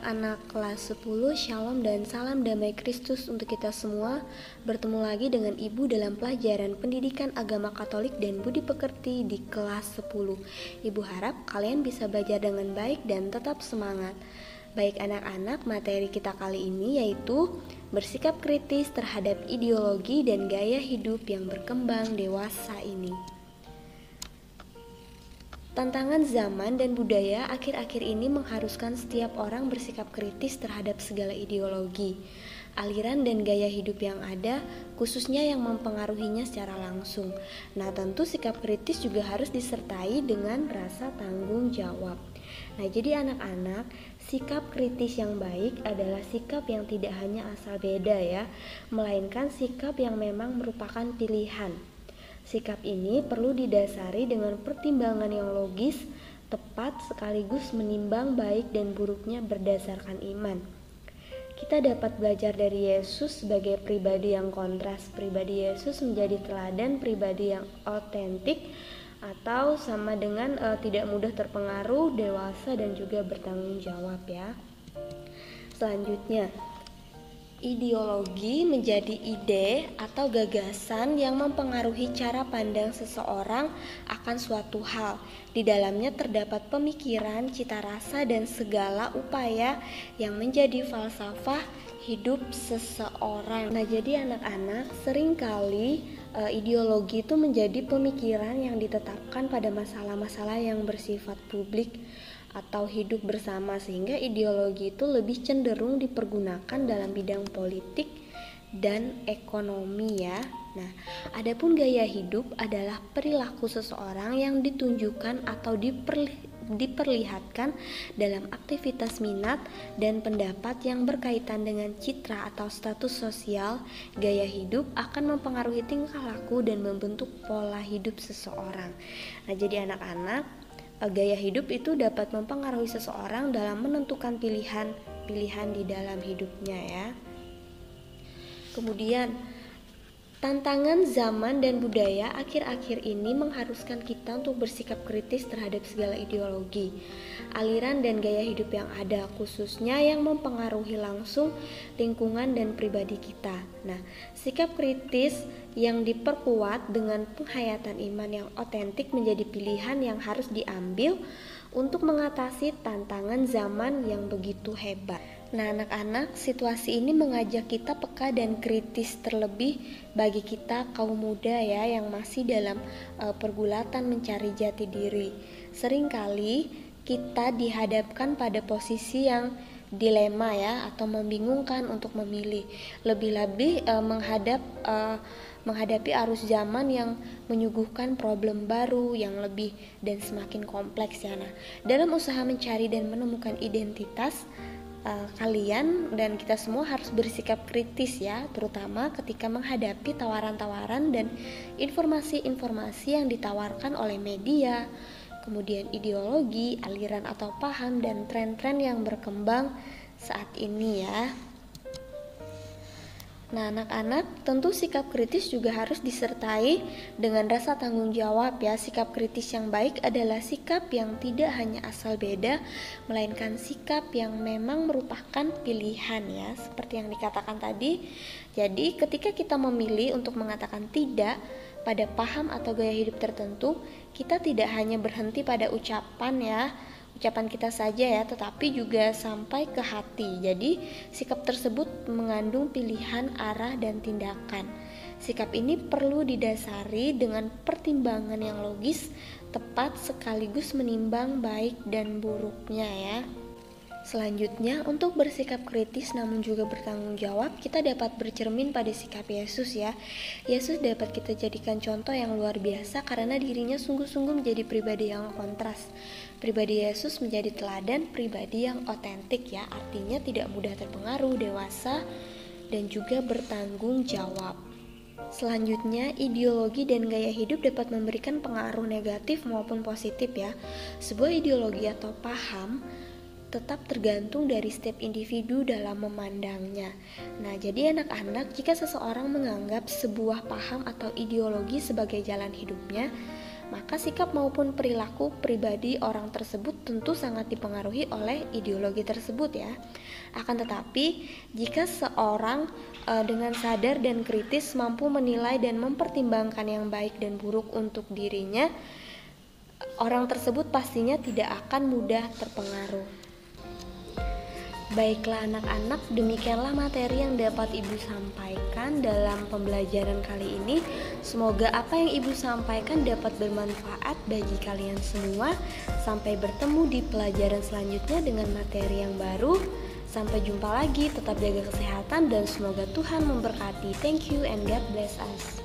anak-anak kelas 10, Shalom dan salam damai Kristus untuk kita semua. Bertemu lagi dengan Ibu dalam pelajaran Pendidikan Agama Katolik dan Budi Pekerti di kelas 10. Ibu harap kalian bisa belajar dengan baik dan tetap semangat. Baik anak-anak, materi kita kali ini yaitu bersikap kritis terhadap ideologi dan gaya hidup yang berkembang dewasa ini. Tantangan zaman dan budaya akhir-akhir ini mengharuskan setiap orang bersikap kritis terhadap segala ideologi, aliran dan gaya hidup yang ada, khususnya yang mempengaruhinya secara langsung. Nah, tentu sikap kritis juga harus disertai dengan rasa tanggung jawab. Nah, jadi anak-anak, sikap kritis yang baik adalah sikap yang tidak hanya asal beda ya, melainkan sikap yang memang merupakan pilihan. Sikap ini perlu didasari dengan pertimbangan yang logis, tepat sekaligus menimbang baik dan buruknya berdasarkan iman. Kita dapat belajar dari Yesus sebagai pribadi yang kontras. Pribadi Yesus menjadi teladan pribadi yang otentik atau sama dengan tidak mudah terpengaruh, dewasa dan juga bertanggung jawab ya. Selanjutnya, ideologi menjadi ide atau gagasan yang mempengaruhi cara pandang seseorang akan suatu hal. Di dalamnya terdapat pemikiran, cita rasa, dan segala upaya yang menjadi falsafah hidup seseorang. Nah, jadi anak-anak, seringkali ideologi itu menjadi pemikiran yang ditetapkan pada masalah-masalah yang bersifat publik atau hidup bersama, sehingga ideologi itu lebih cenderung dipergunakan dalam bidang politik dan ekonomi ya. Nah, adapun gaya hidup adalah perilaku seseorang yang ditunjukkan atau diperlihatkan dalam aktivitas minat dan pendapat yang berkaitan dengan citra atau status sosial. Gaya hidup akan mempengaruhi tingkah laku dan membentuk pola hidup seseorang. Nah, jadi anak-anak, gaya hidup itu dapat mempengaruhi seseorang dalam menentukan pilihan di dalam hidupnya ya. Kemudian, tantangan zaman dan budaya akhir-akhir ini mengharuskan kita untuk bersikap kritis terhadap segala ideologi, aliran dan gaya hidup yang ada, khususnya yang mempengaruhi langsung lingkungan dan pribadi kita. Nah, sikap kritis yang diperkuat dengan penghayatan iman yang otentik menjadi pilihan yang harus diambil untuk mengatasi tantangan zaman yang begitu hebat. Nah, anak-anak, situasi ini mengajak kita peka dan kritis, terlebih bagi kita kaum muda ya yang masih dalam pergulatan mencari jati diri. Seringkali kita dihadapkan pada posisi yang dilema ya, atau membingungkan untuk memilih. Lebih-lebih menghadapi arus zaman yang menyuguhkan problem baru yang lebih dan semakin kompleks ya. Nah, dalam usaha mencari dan menemukan identitas, kalian dan kita semua harus bersikap kritis ya, terutama ketika menghadapi tawaran-tawaran dan informasi-informasi yang ditawarkan oleh media, kemudian ideologi, aliran atau paham dan tren-tren yang berkembang saat ini ya. Nah, anak-anak, tentu sikap kritis juga harus disertai dengan rasa tanggung jawab ya. Sikap kritis yang baik adalah sikap yang tidak hanya asal beda, melainkan sikap yang memang merupakan pilihan ya, seperti yang dikatakan tadi. Jadi, ketika kita memilih untuk mengatakan tidak pada paham atau gaya hidup tertentu, kita tidak hanya berhenti pada ucapan kita saja ya, tetapi juga sampai ke hati. Jadi sikap tersebut mengandung pilihan, arah, dan tindakan. Sikap ini perlu didasari dengan pertimbangan yang logis, tepat, sekaligus menimbang baik dan buruknya ya. Selanjutnya, untuk bersikap kritis namun juga bertanggung jawab, kita dapat bercermin pada sikap Yesus ya. Yesus dapat kita jadikan contoh yang luar biasa karena dirinya sungguh-sungguh menjadi pribadi yang kontras. Pribadi Yesus menjadi teladan pribadi yang otentik ya, artinya tidak mudah terpengaruh, dewasa, dan juga bertanggung jawab. Selanjutnya, ideologi dan gaya hidup dapat memberikan pengaruh negatif maupun positif ya. Sebuah ideologi atau paham tetap tergantung dari setiap individu dalam memandangnya. Nah, jadi anak-anak, jika seseorang menganggap sebuah paham atau ideologi sebagai jalan hidupnya, maka sikap maupun perilaku pribadi orang tersebut tentu sangat dipengaruhi oleh ideologi tersebut ya. Akan tetapi, jika seorang dengan sadar dan kritis mampu menilai dan mempertimbangkan yang baik dan buruk untuk dirinya, orang tersebut pastinya tidak akan mudah terpengaruh. Baiklah anak-anak, demikianlah materi yang dapat Ibu sampaikan dalam pembelajaran kali ini. Semoga apa yang Ibu sampaikan dapat bermanfaat bagi kalian semua. Sampai bertemu di pelajaran selanjutnya dengan materi yang baru. Sampai jumpa lagi, tetap jaga kesehatan dan semoga Tuhan memberkati. Thank you and God bless us.